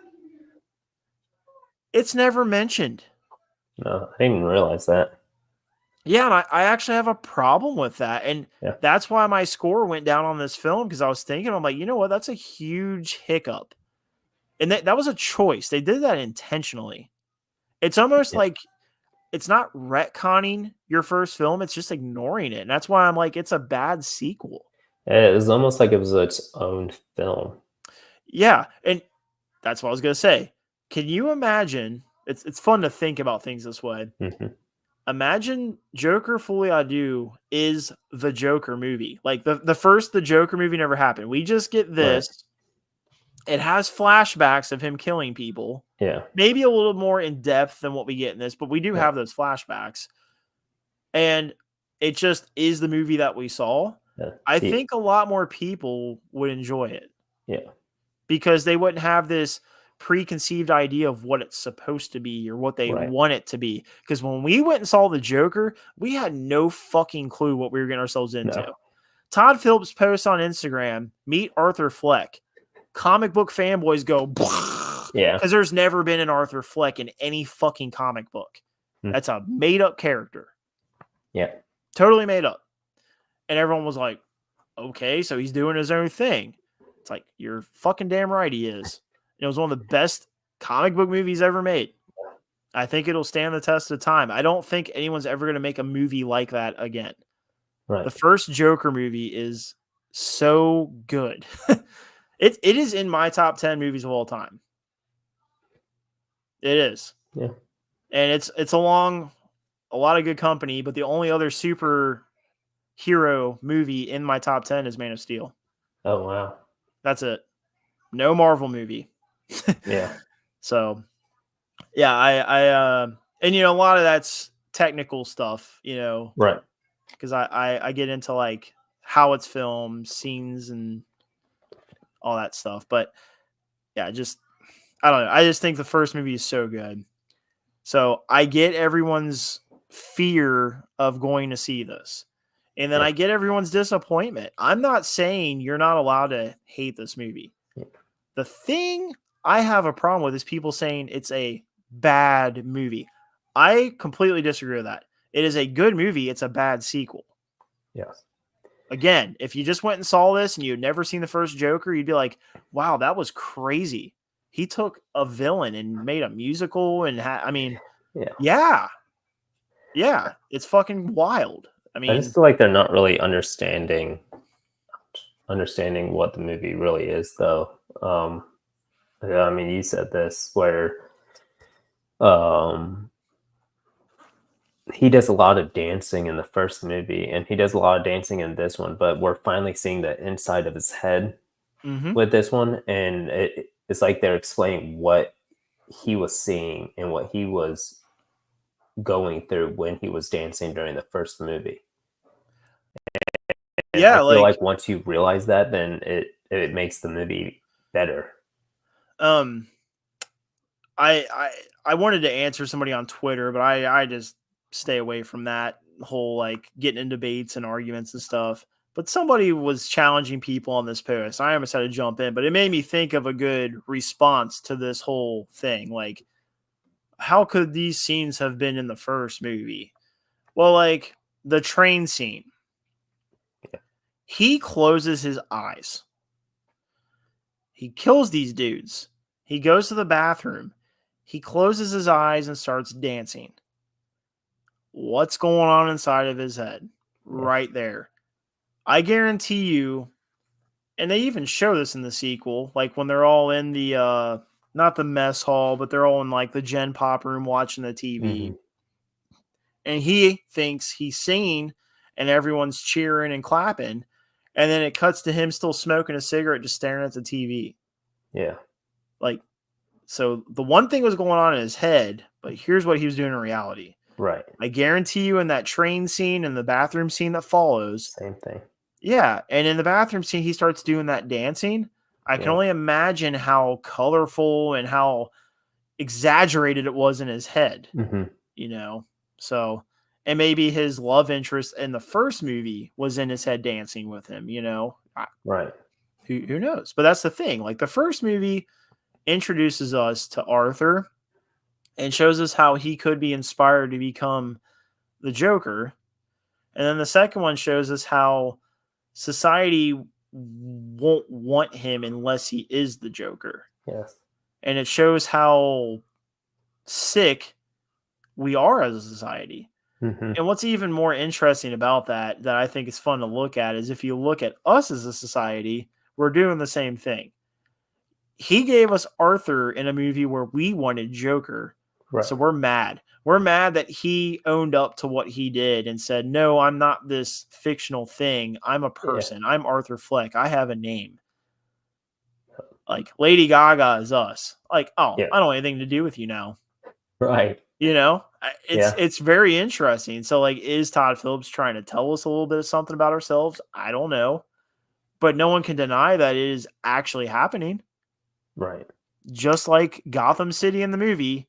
It's never mentioned. No, I didn't even realize that. Yeah, and I actually have a problem with that. And that's why my score went down on this film, because I was thinking, I'm like, you know what? That's a huge hiccup. And that was a choice. They did that intentionally. It's almost like it's not retconning your first film. It's just ignoring it. And that's why I'm like, it's a bad sequel. It was almost like it was its own film. Yeah, and that's what I was going to say. Can you imagine? It's fun to think about things this way. Mm-hmm. Imagine Joker Fully I Do is the Joker movie. Like the first The Joker movie never happened. We just get this. Right. It has flashbacks of him killing people. Yeah. Maybe a little more in depth than what we get in this, but we do have those flashbacks. And it just is the movie that we saw. Yeah. I think a lot more people would enjoy it. Yeah. Because they wouldn't have this preconceived idea of what it's supposed to be or what they want it to be. Because when we went and saw the Joker, we had no fucking clue what we were getting ourselves into. No. Todd Phillips posts on Instagram, meet Arthur Fleck. Comic book fanboys go, because there's never been an Arthur Fleck in any fucking comic book. That's a made up character. Yeah. Totally made up. And everyone was like, okay, so he's doing his own thing. It's like, you're fucking damn right he is. And it was one of the best comic book movies ever made. I think it'll stand the test of time. I don't think anyone's ever going to make a movie like that again. Right. The first Joker movie is so good. It is in my top 10 movies of all time. It is. Yeah. And it's along a lot of good company, but the only other superhero movie in my top 10 is Man of Steel. Oh, wow. That's it. No Marvel movie. Yeah. So, Yeah, and a lot of that's technical stuff, Right. because I get into like how it's filmed, scenes, and all that stuff. But yeah, just I don't know. I just think the first movie is so good. So I get everyone's fear of going to see this. And then Yeah. I get everyone's disappointment. I'm not saying you're not allowed to hate this movie. Yeah. The thing I have a problem with is people saying it's a bad movie. I completely disagree with that. It is a good movie. It's a bad sequel. Yes. Again, if you just went and saw this and you had never seen the first Joker, you'd be like, wow, that was crazy. He took a villain and made a musical. And Yeah. yeah, it's fucking wild. I I just mean, feel like they're not really understanding what the movie really is, though. I mean, you said this where he does a lot of dancing in the first movie, and he does a lot of dancing in this one, but we're finally seeing the inside of his head with this one, and it's like they're explaining what he was seeing and what he was going through when he was dancing during the first movie. And yeah, I feel like like once you realize that, then it makes the movie better. um I wanted to answer somebody on Twitter, but I just stay away from that whole like getting in debates and arguments and stuff. But somebody was challenging people on this post. I almost had to jump in, but it made me think of a good response to this whole thing. Like, how could these scenes have been in the first movie? Well, like the train scene. Yeah. He closes his eyes. He kills these dudes. He goes to the bathroom. He closes his eyes and starts dancing. What's going on inside of his head? Right there. I guarantee you, and they even show this in the sequel, like when they're all in the not the mess hall, but they're all in like the Gen Pop room watching the TV. Mm-hmm. And he thinks he's singing and everyone's cheering and clapping. And then it cuts to him still smoking a cigarette, just staring at the TV. Yeah. Like, so the one thing was going on in his head, but here's what he was doing in reality. Right. I guarantee you in that train scene and the bathroom scene that follows. Same thing. Yeah. And in the bathroom scene, he starts doing that dancing. I can only imagine how colorful and how exaggerated it was in his head, So, and maybe his love interest in the first movie was in his head dancing with him, Right. Who knows? But that's the thing. Like the first movie introduces us to Arthur and shows us how he could be inspired to become the Joker. And then the second one shows us how society won't want him unless he is the Joker. Yes. And it shows how sick we are as a society. Mm-hmm. And what's even more interesting about that I think is fun to look at is if you look at us as a society, we're doing the same thing. He gave us Arthur in a movie where we wanted Joker. Right. So we're mad. We're mad that he owned up to what he did and said, no, I'm not this fictional thing. I'm a person. Yeah. I'm Arthur Fleck. I have a name. Like Lady Gaga is us. Like, I don't want anything to do with you now. Right. It's very interesting. So like, is Todd Phillips trying to tell us a little bit of something about ourselves? I don't know. But no one can deny that it is actually happening. Right. Just like Gotham City in the movie,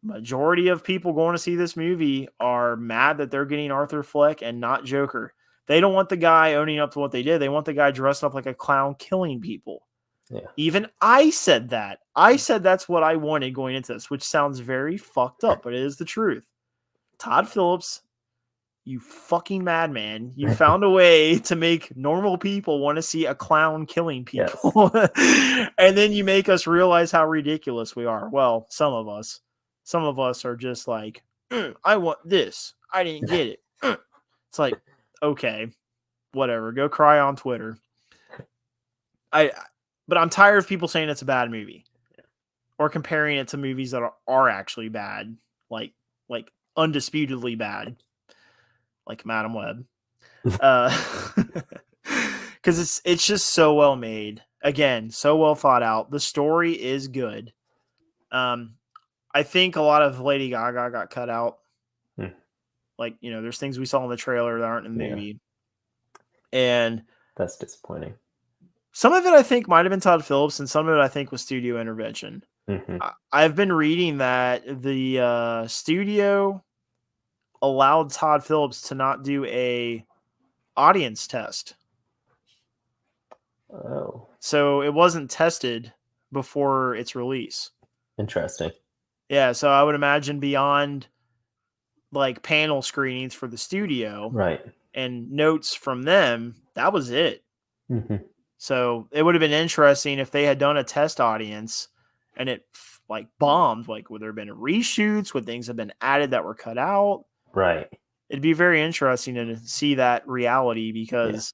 majority of people going to see this movie are mad that they're getting Arthur Fleck and not Joker. They don't want the guy owning up to what they did. They want the guy dressed up like a clown killing people. Yeah. Even I said that. I said that's what I wanted going into this, which sounds very fucked up, but it is the truth. Todd Phillips, you fucking madman. You found a way to make normal people want to see a clown killing people. Yes. And then you make us realize how ridiculous we are. Well, some of us. Some of us are just like, I want this. I didn't get it. It's like, okay, whatever. Go cry on Twitter. But I'm tired of people saying it's a bad movie or comparing it to movies that are actually bad, like undisputedly bad, like Madam Web. Because it's just so well made. Again, so well thought out. The story is good. I think a lot of Lady Gaga got cut out. Hmm. Like, there's things we saw in the trailer that aren't in the movie. And that's disappointing. Some of it I think might have been Todd Phillips, and some of it I think was studio intervention. Mm-hmm. I've been reading that the studio allowed Todd Phillips to not do a audience test. Oh. So it wasn't tested before its release. Interesting. Yeah, so I would imagine beyond like panel screenings for the studio, right, and notes from them, that was it. Mm-hmm. So it would have been interesting if they had done a test audience and it like bombed. Like, would there have been reshoots? Would things have been added that were cut out? Right. It'd be very interesting to see that reality, because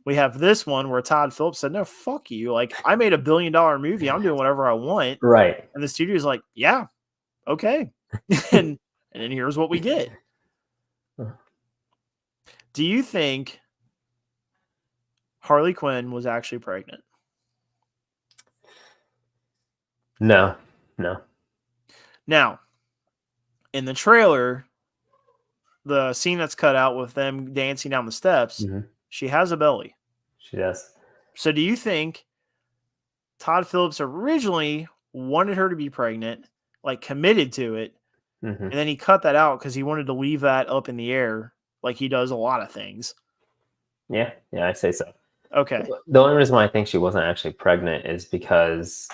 we have this one where Todd Phillips said, "No, fuck you. Like, I made $1 billion movie. I'm doing whatever I want." Right. And the studio's like, "Yeah, okay." and then here's what we get. Do you think Harley Quinn was actually pregnant? No. Now, in the trailer, the scene that's cut out with them dancing down the steps, she has a belly. She does. So do you think Todd Phillips originally wanted her to be pregnant, like committed to it, and then he cut that out because he wanted to leave that up in the air like he does a lot of things? Yeah, I say so. Okay. The only reason why I think she wasn't actually pregnant is because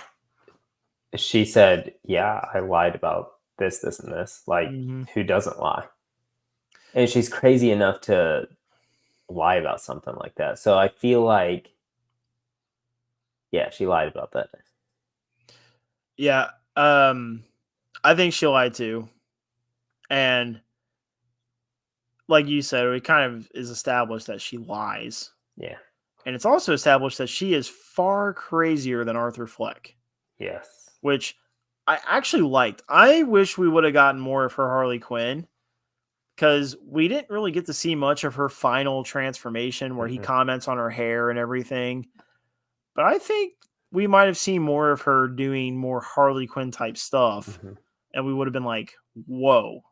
she said, "Yeah, I lied about this, and this." Like, who doesn't lie? And she's crazy enough to lie about something like that. So I feel like, yeah, she lied about that. Yeah. I think she lied too. And like you said, it kind of is established that she lies. Yeah. And it's also established that she is far crazier than Arthur Fleck. Yes. Which I actually liked. I wish we would have gotten more of her Harley Quinn, because we didn't really get to see much of her final transformation where he comments on her hair and everything. But I think we might have seen more of her doing more Harley Quinn type stuff. And we would have been like, whoa,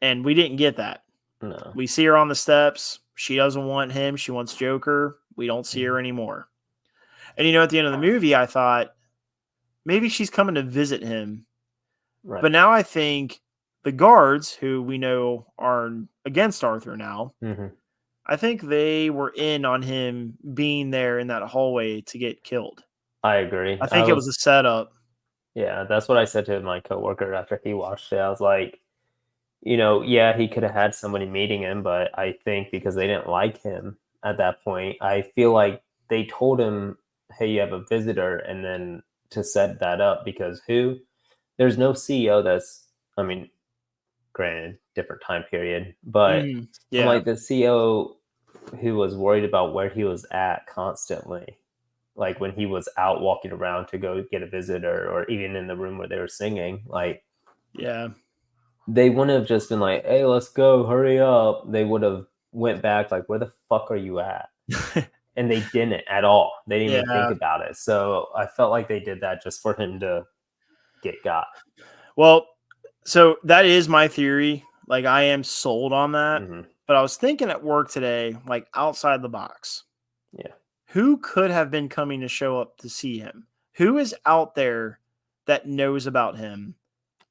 And we didn't get that. No. We see her on the steps. She doesn't want him. She wants Joker. We don't see her anymore. And at the end of the movie, I thought maybe she's coming to visit him. Right. But now I think the guards, who we know are against Arthur now, I think they were in on him being there in that hallway to get killed. I agree. I think it was a setup. Yeah, that's what I said to my coworker after he watched it. I was like, yeah, he could have had somebody meeting him, but I think because they didn't like him at that point, I feel like they told him, "Hey, you have a visitor," and then to set that up, because there's no CEO that's, I mean, granted, different time period, but I'm like, the CEO who was worried about where he was at constantly, like when he was out walking around to go get a visitor, or even in the room where they were singing, like, they wouldn't have just been like, "Hey, let's go, hurry up." They would have went back like, "Where the fuck are you at?" And they didn't at all. They didn't even think about it. So I felt like they did that just for him to get got. Well, so that is my theory. Like, I am sold on that. But I was thinking at work today, like outside the box. Yeah. Who could have been coming to show up to see him? Who is out there that knows about him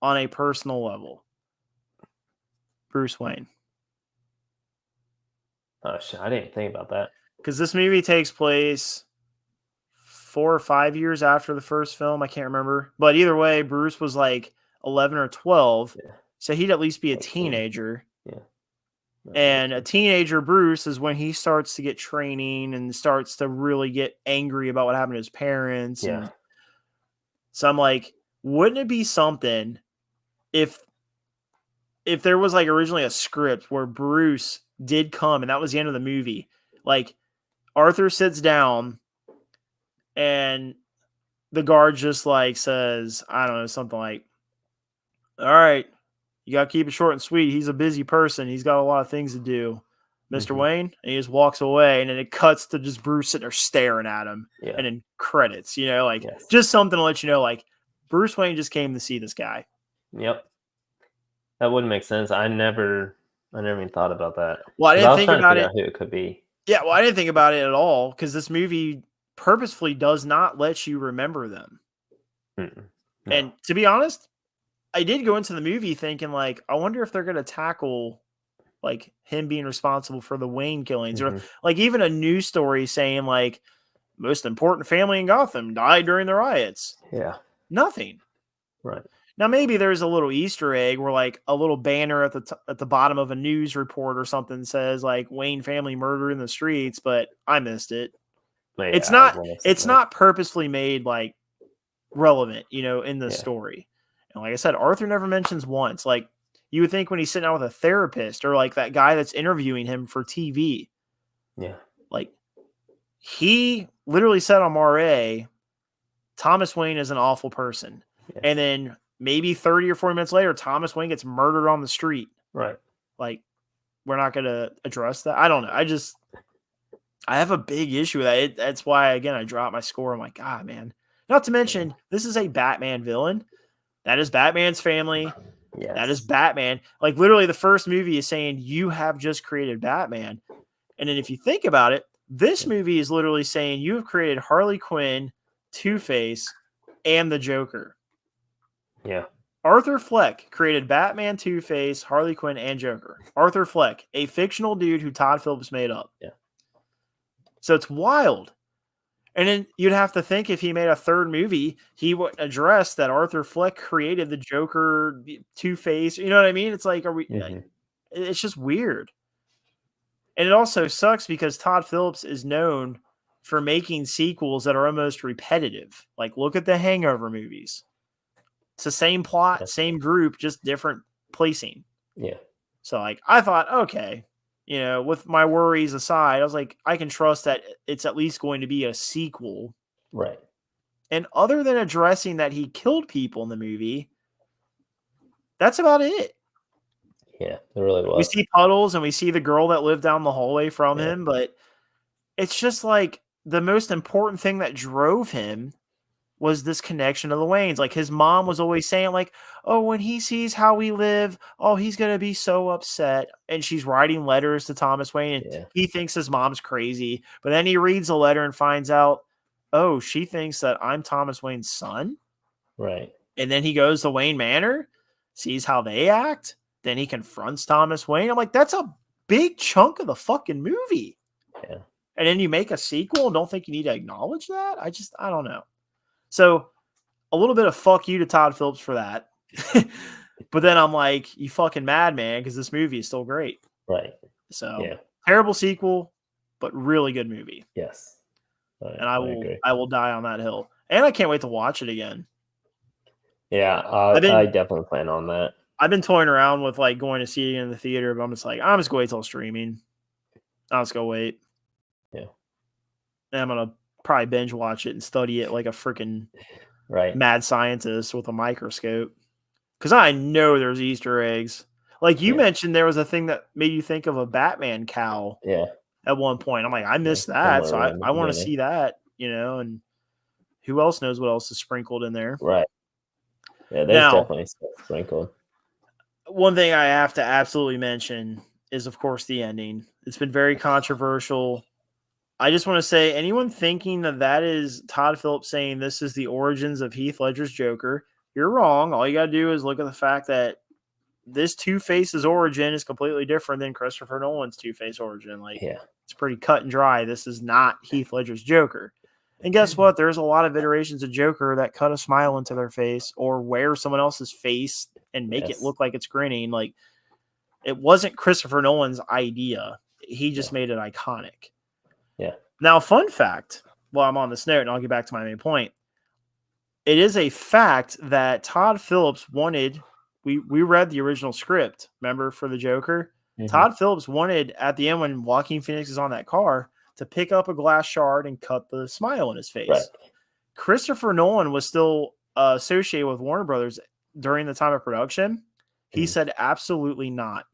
on a personal level? Bruce Wayne. Oh shit, I didn't think about that. Because this movie takes place 4 or 5 years after the first film. I can't remember. But either way, Bruce was like 11 or 12. Yeah. So he'd at least be a teenager. Yeah. And a teenager Bruce is when he starts to get training and starts to really get angry about what happened to his parents. Yeah. So I'm like, wouldn't it be something if there was like originally a script where Bruce did come and that was the end of the movie? Like, Arthur sits down and the guard just like says, I don't know, something like, "All right, you got to keep it short and sweet. He's a busy person. He's got a lot of things to do, Mr. Wayne." And he just walks away, and then it cuts to just Bruce sitting there staring at him, and then credits, just something to let you know, like, Bruce Wayne just came to see this guy. Yep. That wouldn't make sense. I never even thought about that. Well, I 'Cause didn't was think trying to about figure it. out who it could be. Yeah, well, I didn't think about it at all because this movie purposefully does not let you remember them. Mm-mm. No. And to be honest, I did go into the movie thinking like, I wonder if they're going to tackle like him being responsible for the Wayne killings, or like even a news story saying like most important family in Gotham died during the riots. Yeah. Nothing. Right. Now maybe there's a little Easter egg where like a little banner at the bottom of a news report or something says like Wayne family murder in the streets, but I missed it. But It's yeah, not purposefully made like relevant, in the story. And like I said, Arthur never mentions once. Like you would think when he's sitting out with a therapist or like that guy that's interviewing him for TV. Yeah. Like he literally said on RA, Thomas Wayne is an awful person. Yeah. And then maybe 30 or 40 minutes later, Thomas Wayne gets murdered on the street. Right. Like we're not going to address that. I don't know. I have a big issue with that. That's why, again, I dropped my score. I'm like, God, man. Not to mention, this is a Batman villain. That is Batman's family. Yes. That is Batman. Like, literally, the first movie is saying, you have just created Batman. And then if you think about it, this movie is literally saying, you have created Harley Quinn, Two-Face, and the Joker. Yeah. Arthur Fleck created Batman, Two-Face, Harley Quinn, and Joker. Arthur Fleck, a fictional dude who Todd Phillips made up. Yeah. So it's wild. And then you'd have to think if he made a third movie, he would address that Arthur Fleck created the Joker, Two-Face. You know what I mean? It's like, it's just weird. And it also sucks because Todd Phillips is known for making sequels that are almost repetitive. Like, look at the Hangover movies. It's the same plot, same group, just different placing. Yeah. So, like, I thought, okay. With my worries aside, I was like, I can trust that it's at least going to be a sequel. Right. And other than addressing that he killed people in the movie, that's about it. Yeah, it really was. We see Puddles and we see the girl that lived down the hallway from him, but it's just like the most important thing that drove him was this connection to the Waynes. Like his mom was always saying like, oh, when he sees how we live, oh, he's going to be so upset. And she's writing letters to Thomas Wayne and he thinks his mom's crazy. But then he reads a letter and finds out, oh, she thinks that I'm Thomas Wayne's son. Right. And then he goes to Wayne Manor, sees how they act. Then he confronts Thomas Wayne. I'm like, that's a big chunk of the fucking movie. Yeah. And then you make a sequel and don't think you need to acknowledge that? I don't know. So a little bit of fuck you to Todd Phillips for that. But then I'm like, you fucking mad, man, because this movie is still great. Right. So terrible sequel, but really good movie. Yes. And I will die on that hill. And I can't wait to watch it again. Yeah, I definitely plan on that. I've been toying around with like going to see it in the theater, but I'm just going to wait till streaming. I'll just go wait. Yeah. And I'm going to probably binge watch it and study it like a freaking mad scientist with a microscope. Because I know there's Easter eggs. Like you mentioned, there was a thing that made you think of a Batman cowl. Yeah. At one point, I'm like, I missed that, so I want to see that, and who else knows what else is sprinkled in there? Right. Yeah, there's definitely stuff sprinkled. One thing I have to absolutely mention is, of course, the ending. It's been very controversial. I just want to say, anyone thinking that is Todd Phillips saying this is the origins of Heath Ledger's Joker, you're wrong. All you got to do is look at the fact that this Two-Face's origin is completely different than Christopher Nolan's Two-Face origin. Like, it's pretty cut and dry. This is not Heath Ledger's Joker. And guess what? There's a lot of iterations of Joker that cut a smile into their face or wear someone else's face and make it look like it's grinning. Like, it wasn't Christopher Nolan's idea. He just made it iconic. Yeah. Now, fun fact, while I'm on this note, and I'll get back to my main point. It is a fact that Todd Phillips wanted, we read the original script, remember, for the Joker? Mm-hmm. Todd Phillips wanted, at the end when Joaquin Phoenix is on that car, to pick up a glass shard and cut the smile in his face. Right. Christopher Nolan was still associated with Warner Brothers during the time of production. He said absolutely not.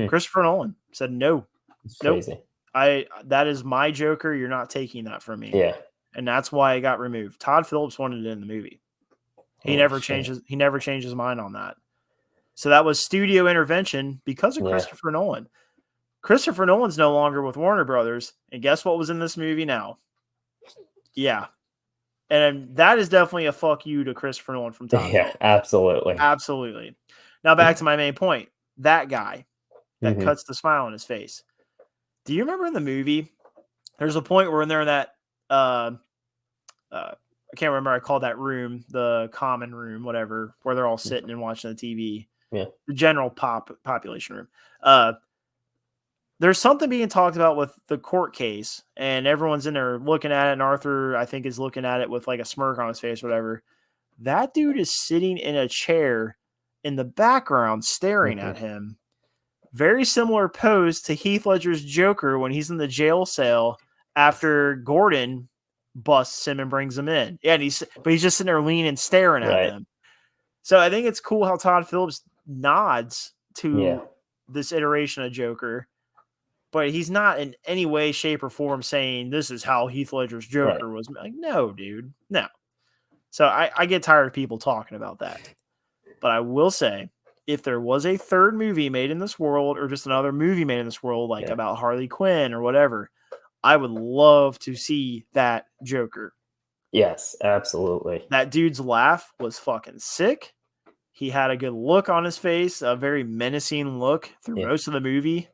Christopher Nolan said no. Nope. That is my Joker. You're not taking that from me. Yeah. And that's why it got removed. Todd Phillips wanted it in the movie. He never changes his mind on that. So that was studio intervention because of Christopher Nolan. Christopher Nolan's no longer with Warner Brothers, and guess what was in this movie now? Yeah. And that is definitely a fuck you to Christopher Nolan from Tom. Yeah, absolutely. Absolutely. Now back to my main point. That guy that cuts the smile on his face. Do you remember in the movie, there's a point where when they're in that, I can't remember, I called that room, the common room, whatever, where they're all sitting and watching the TV. Yeah. The general population room. There's something being talked about with the court case, and everyone's in there looking at it, and Arthur, I think, is looking at it with like a smirk on his face, whatever. That dude is sitting in a chair in the background staring at him. Very similar pose to Heath Ledger's Joker when he's in the jail cell after Gordon busts him and brings him in. Yeah, he's just sitting there leaning, staring at him. So I think it's cool how Todd Phillips nods to this iteration of Joker, but he's not in any way, shape, or form saying this is how Heath Ledger's Joker was. Like, no, dude, no. So I get tired of people talking about that. But I will say, if there was a third movie made in this world, or just another movie made in this world, like about Harley Quinn or whatever, I would love to see that Joker. Yes, absolutely. That dude's laugh was fucking sick. He had a good look on his face, a very menacing look through most of the movie,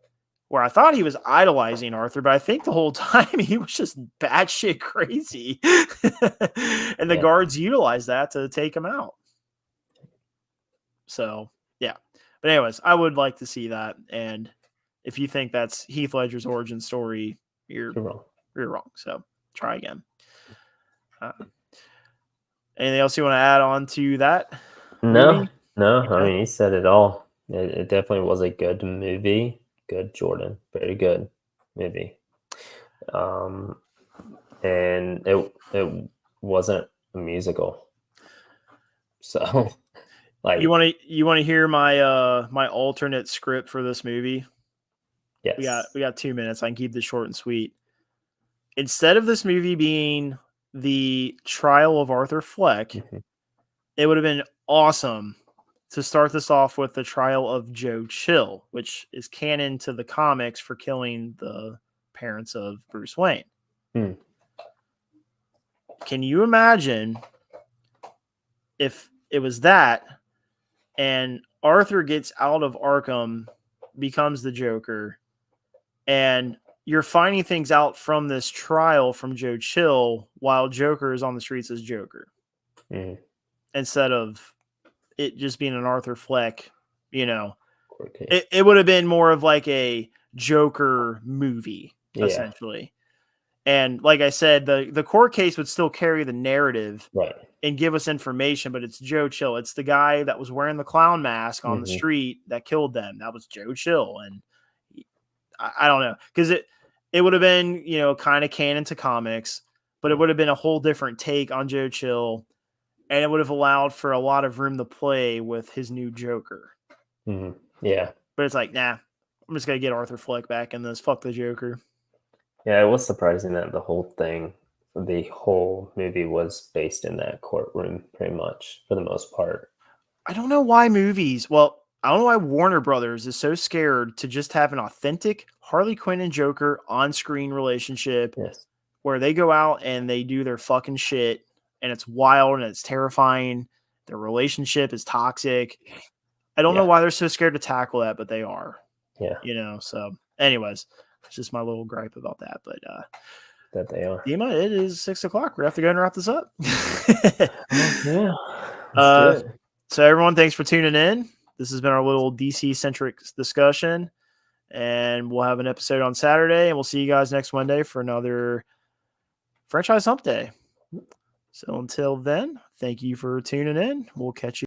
where I thought he was idolizing Arthur, but I think the whole time he was just batshit crazy. And the guards utilized that to take him out. So, yeah. But anyways, I would like to see that. And if you think that's Heath Ledger's origin story, you're wrong. You're wrong. So try again. Anything else you want to add on to that? No. I mean, he said it all. It definitely was a good movie. Good, Jordan. Very good movie. And it wasn't a musical. So, like, you want to hear my my alternate script for this movie? Yes. We got 2 minutes. I can keep this short and sweet. Instead of this movie being the trial of Arthur Fleck, it would have been awesome to start this off with the trial of Joe Chill, which is canon to the comics for killing the parents of Bruce Wayne. Can you imagine if it was that and Arthur gets out of Arkham, becomes the Joker, and you're finding things out from this trial from Joe Chill while Joker is on the streets as Joker. Instead of it just being an Arthur Fleck, it would have been more of like a Joker movie, essentially. And like I said, the court case would still carry the narrative and give us information, but it's Joe Chill. It's the guy that was wearing the clown mask on the street that killed them. That was Joe Chill. And I don't know, because it would have been, kind of canon to comics, but it would have been a whole different take on Joe Chill. And it would have allowed for a lot of room to play with his new Joker. Yeah. But it's like, nah, I'm just going to get Arthur Fleck back in this. Fuck the Joker. Yeah, it was surprising that the whole movie was based in that courtroom pretty much for the most part. I don't know why I don't know why Warner Brothers is so scared to just have an authentic Harley Quinn and Joker on-screen relationship where they go out and they do their fucking shit. And it's wild and it's terrifying. Their relationship is toxic. I don't know why they're so scared to tackle that, but they are. Yeah. So anyways, it's just my little gripe about that. But that they are. Dima, it is 6:00. We're gonna have to go and wrap this up. So everyone, thanks for tuning in. This has been our little DC centric discussion. And we'll have an episode on Saturday, and we'll see you guys next Monday for another Franchise Hump Day. So until then, thank you for tuning in. We'll catch you.